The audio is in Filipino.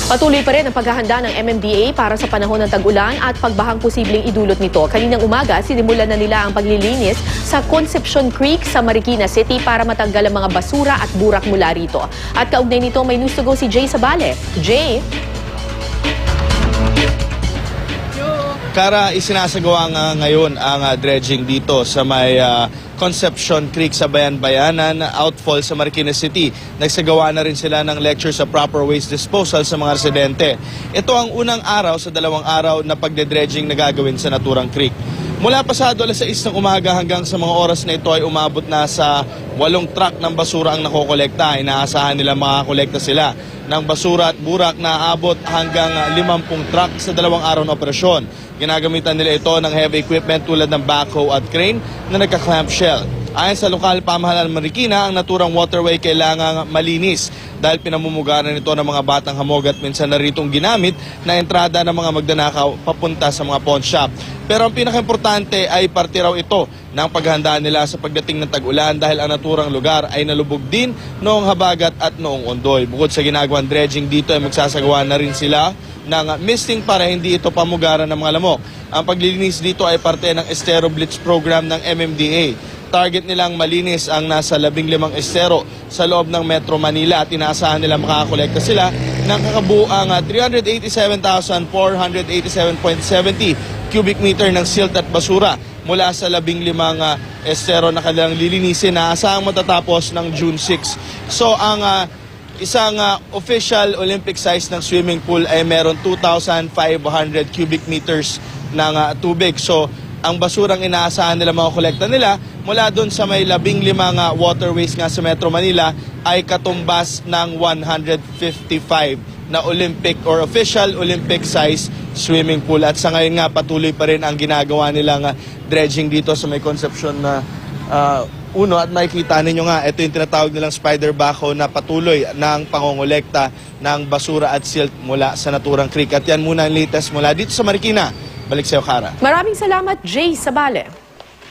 Patuloy pa rin ang paghahanda ng MMDA para sa panahon ng tag-ulan at pagbahang posibleng idulot nito. Kaninang umaga, sinimulan na nila ang paglilinis sa Concepcion Creek sa Marikina City para matanggal ang mga basura at burak mula rito. At kaugnay nito, may news to go si Jay Sabale. Jay? Kara, isinasagawa nga ngayon ang dredging dito sa may Concepcion Creek sa Bayan-Bayanan, outfall sa Marikina City. Nagsagawa na rin sila ng lecture sa proper waste disposal sa mga residente. Ito ang unang araw sa 2 araw na pagdedredging na gagawin sa naturang creek. Mula pasado alas 6 ng umaga hanggang sa mga oras na ito ay umabot na sa 8 truck ng basura ang nakokolekta. Inaasahan nila makakolekta sila ng basura at burak na aabot hanggang 50 truck sa 2 araw na operasyon. Ginagamitan nila ito ng heavy equipment tulad ng backhoe at crane na nagka-clamp shell. Ayon sa lokal pamahalaan ng Marikina, ang naturang waterway kailangang malinis dahil pinamumugaran nito ng mga batang hamog at minsan na ritong ginamit na entrada ng mga magdanakaw papunta sa mga pawn shop. Pero ang pinakaimportante ay parte raw ito ng paghandaan nila sa pagdating ng tag-ulan dahil ang naturang lugar ay nalubog din noong habagat at noong ondoy. Bukod sa ginagawang dredging dito ay magsasagawa na rin sila ng misting para hindi ito pamugaran ng mga lamok. Ang paglilinis dito ay parte ng Estero Blitz program ng MMDA. Target nilang malinis ang nasa 15 estero sa loob ng Metro Manila at inaasahan nila makakakolekta sila ng kakabuang 387,487.70 cubic meter ng silt at basura mula sa 15 estero na kanilang lilinisin na asaang matatapos ng June 6. So ang isang official Olympic size ng swimming pool ay meron 2,500 cubic meters ng tubig. So ang basurang inaasahan nila makukolekta nila mula doon sa may 15 waterways nga sa Metro Manila ay katumbas ng 155 na Olympic or official Olympic size swimming pool. At sa ngayon nga patuloy pa rin ang ginagawa nilang dredging dito sa may Concepcion na uno at makikita ninyo nga, ito yung tinatawag nilang spider backhoe na patuloy ng pangongolekta ng basura at silt mula sa naturang creek. At yan muna ang latest mula dito sa Marikina. Balik sa'yo, Kara. Maraming salamat, Jay Sabale.